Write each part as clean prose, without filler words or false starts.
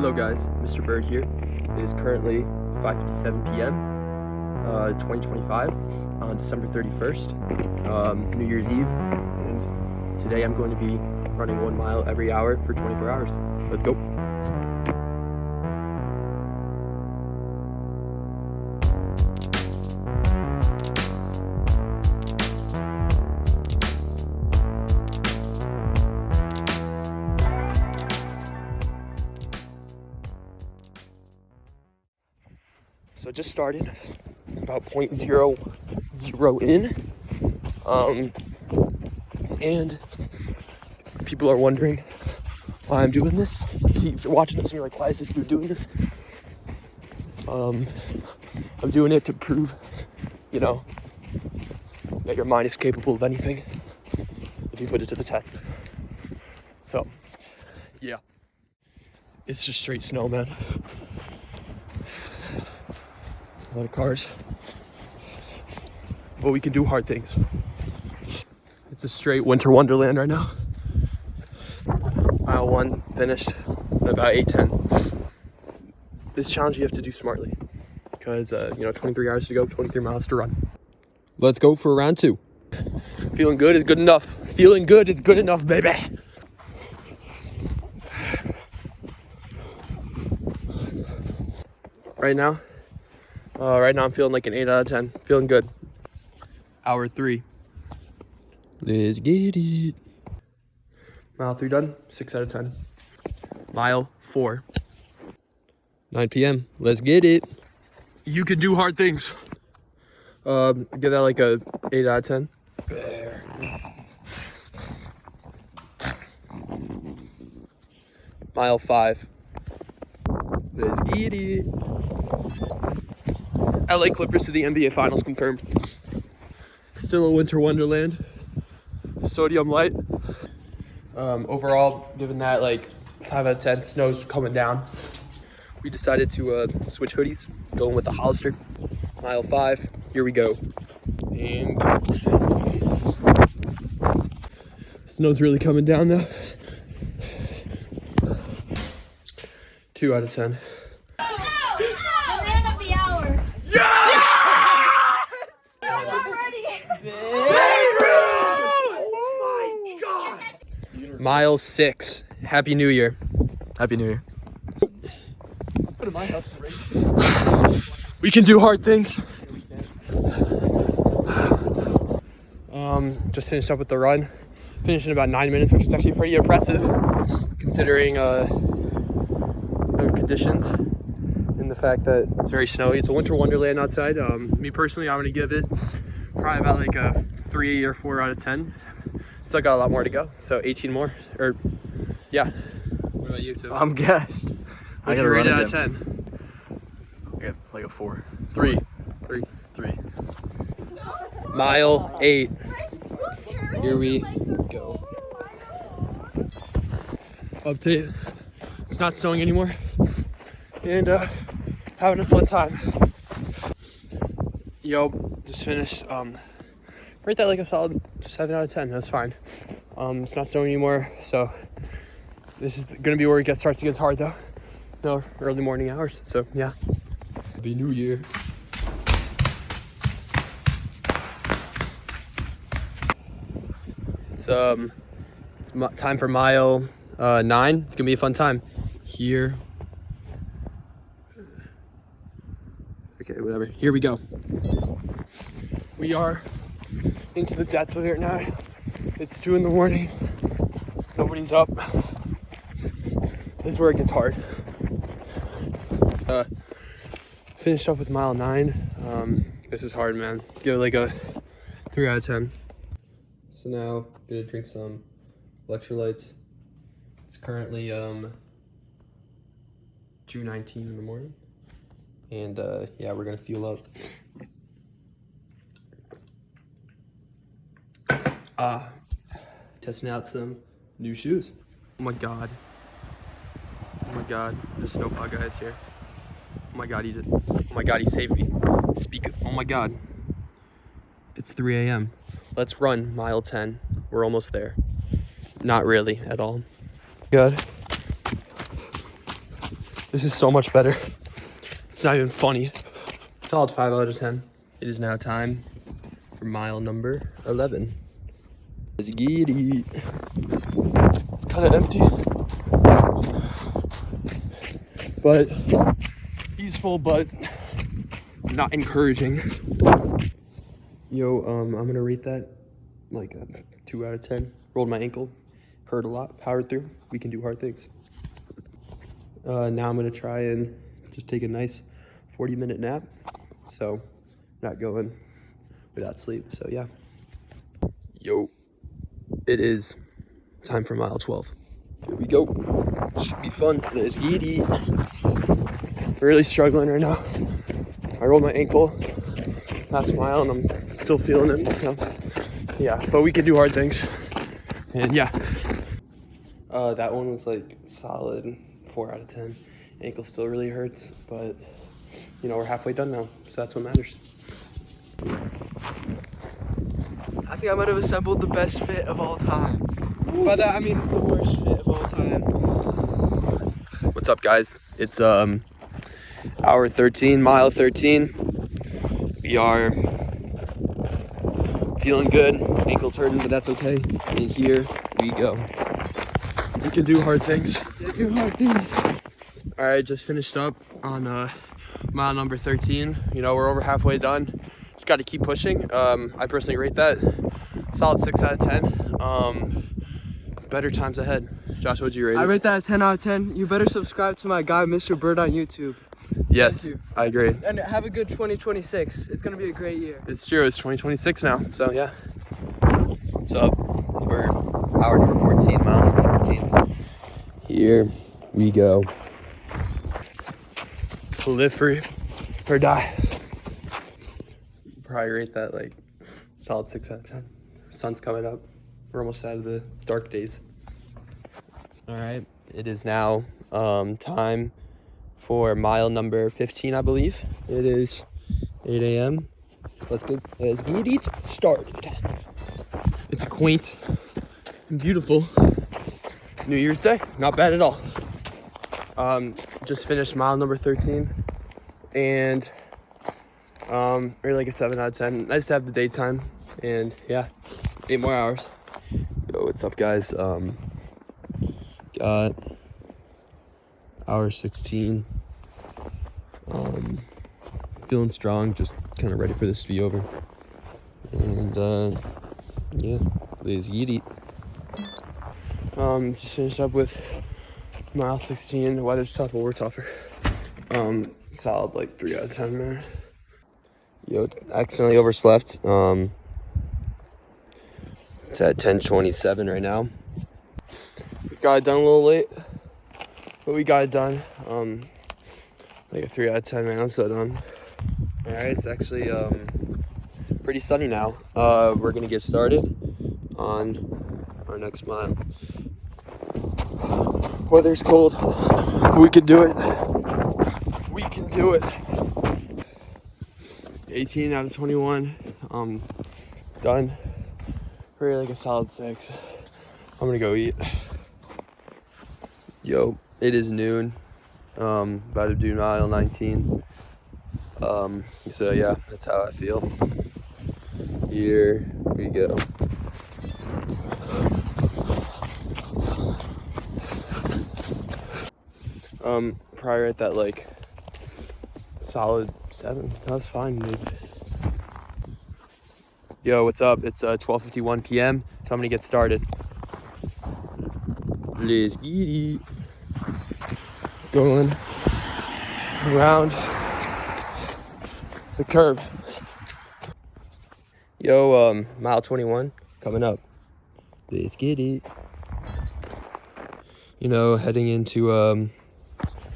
Hello guys, Mr. Bird here. It is currently 5:57 p.m. 2025 on December 31st, New Year's Eve, and today I'm going to be running 1 mile every hour for 24 hours. Let's go. So I just started, about 0.00 in, and people are wondering why I'm doing this. If you're watching this and you're like, why is this dude doing this? I'm doing it to prove, that your mind is capable of anything if you put it to the test. So, yeah. It's just straight snow, man. A lot of cars, but we can do hard things. It's a straight winter wonderland right now. Mile 1 finished at about 8:10. This challenge you have to do smartly because 23 hours to go, 23 miles to run. Let's go for round 2. Feeling good is good enough. Feeling good is good enough, baby. Right now I'm feeling like an 8 out of 10. Feeling good. Hour 3. Let's get it. Mile 3 done. 6 out of 10. Mile 4. 9 p.m. Let's get it. You can do hard things. Give that like a 8 out of 10. There. Mile 5. Let's get it. LA Clippers to the NBA Finals confirmed. Still a winter wonderland. Sodium light. Overall, given that like 5 out of 10, snow's coming down. We decided to switch hoodies, going with the Hollister. Mile 5, here we go. And snow's really coming down now. 2 out of 10. Mile 6. Happy New Year. Happy New Year. Go to my house we can do hard things. Just finished up with the run. Finished in about 9 minutes, which is actually pretty impressive considering the conditions and the fact that it's very snowy. It's a winter wonderland outside. Me personally, I'm gonna give it probably about like a 3 or 4 out of 10. Still got a lot more to go, so 18 more, or yeah. What about you, too? I'm gassed. I got a rate out of 10. I got like a 4. 3. Mile 8. Here we go. Update. It's not snowing anymore, and having a fun time. Yo, just finished. Rate that like a solid 7 out of 10. That's fine. It's not snowing anymore, so this is gonna be where it starts to get hard though. No early morning hours. So yeah. Happy New Year. It's time for mile 9. It's gonna be a fun time. Here. Okay, whatever. Here we go. We are into the depth of it now. It's 2 in the morning. Nobody's up. This is where it gets hard. Finished up with mile 9. This is hard, man. Give it like a 3 out of 10. So now gonna drink some electrolytes. It's currently 2:19 in the morning, and yeah, we're gonna fuel up. Testing out some new shoes. Oh my god, the snowplow guy is here. Oh my god, he saved me. Oh my god, it's 3 a.m. Let's run mile 10. We're almost there. Not really at all. Good. This is so much better. It's not even funny. Solid 5 out of 10. It is now time for mile number 11. Let's get it. It's kind of empty, but peaceful, but not encouraging. Yo, I'm gonna rate that like a 2 out of 10. Rolled my ankle, hurt a lot, powered through. We can do hard things. Now I'm gonna try and just take a nice 40-minute nap. So, not going without sleep. So yeah. Yo, it is time for mile 12. Here we go. Should be fun. Let's get it. Really struggling right now. I rolled my ankle last mile and I'm still feeling it. So yeah, but we can do hard things. And yeah. That one was like solid 4 out of 10. Ankle still really hurts, but you know, we're halfway done now, so that's what matters. I think I might have assembled the best fit of all time. By that I mean the worst fit of all time. What's up, guys? It's hour 13, mile 13. We are feeling good. Ankle's hurting, but that's okay. And here we go. We can do hard things. Do hard things. All right, just finished up on mile number 13. You know, we're over halfway done. Just got to keep pushing. I personally rate that solid 6 out of 10. Better times ahead. Josh, what'd you rate it? I rate that a 10 out of 10. You better subscribe to my guy, Mr. Bird, on YouTube. Yes, Thank you. I agree. And have a good 2026. It's going to be a great year. It's true. It's 2026 now. So, yeah. What's up? We're hour number 14, mile number 14. Here we go. Live free or die. Probably rate that like solid 6 out of 10. Sun's coming up. We're almost out of the dark days. All right. It is now time for mile number 15, I believe. It is 8 a.m. Let's get it started. It's a quaint and beautiful New Year's Day. Not bad at all. Just finished mile number 13 and really like a 7 out of 10. Nice to have the daytime and yeah, 8 more hours. Yo, what's up, guys? Got hour 16. Feeling strong, just kind of ready for this to be over. And yeah, let's get it. Just finished up with mile 16. The weather's tough, but we're tougher. Solid like 3 out of 10, man. Yo, accidentally overslept. It's at 10:27 right now. We got it done a little late, but we got it done. Like a 3 out of 10, man. I'm so done. All right, it's actually pretty sunny now. We're gonna get started on our next mile. Weather's cold. We can do it. We can do it. 18 out of 21. Done. Really like a solid 6. I'm gonna go eat. Yo, it is noon. About to do mile 19. So yeah, that's how I feel. Here we go. Prior at that like solid 7. That's fine, dude. Yo, what's up? It's 12:51 p.m. So I'm gonna get started. Let's get it. Going around the curve. Yo, mile 21 coming up. Let's get it. You know, heading into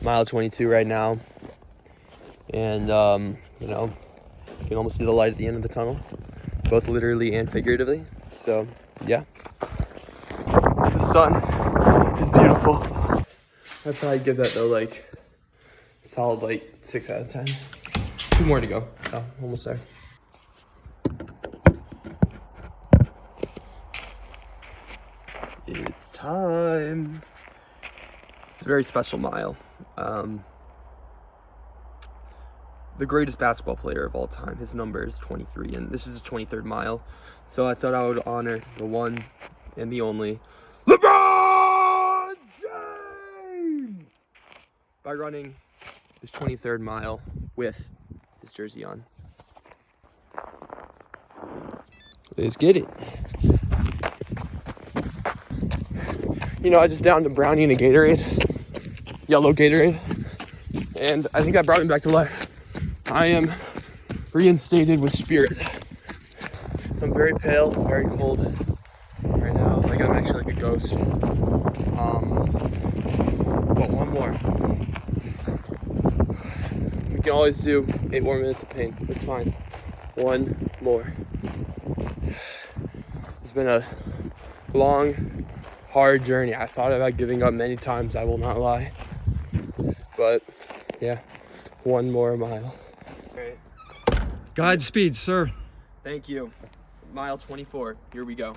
mile 22 right now, and you know, you can almost see the light at the end of the tunnel, both literally and figuratively. So yeah, the sun is beautiful. I'd probably give that though like solid like 6 out of 10. 2 more to go. So almost there. It's time. It's a very special mile. the greatest basketball player of all time. His number is 23, and this is the 23rd mile. So I thought I would honor the one and the only LeBron James by running his 23rd mile with his jersey on. Let's get it. You know, I just downed a brownie and a Gatorade, yellow Gatorade, and I think that brought me back to life. I am reinstated with spirit. I'm very pale, very cold right now. Like I'm actually like a ghost. But one more. We can always do 8 more minutes of pain. It's fine. One more. It's been a long, hard journey. I thought about giving up many times, I will not lie. But yeah, one more mile. Great. Godspeed, sir. Thank you. Mile 24. Here we go.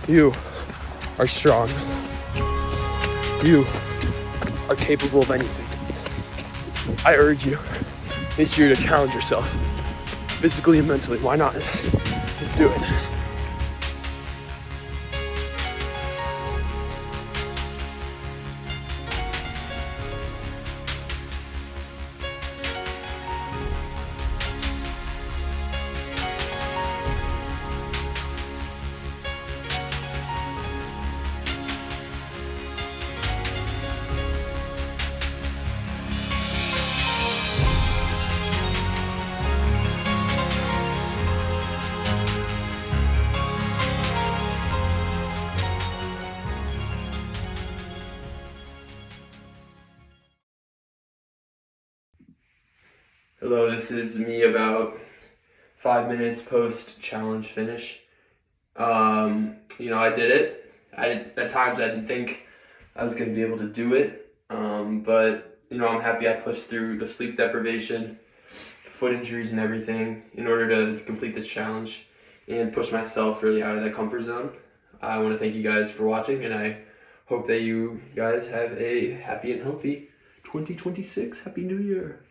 You are strong. You are capable of anything. I urge you this year to challenge yourself, physically and mentally. Why not? Just do it. Hello, this is me about 5 minutes post challenge finish. I did it. At times I didn't think I was going to be able to do it. But I'm happy I pushed through the sleep deprivation, foot injuries and everything in order to complete this challenge and push myself really out of that comfort zone. I want to thank you guys for watching, and I hope that you guys have a happy and healthy 2026. Happy New Year.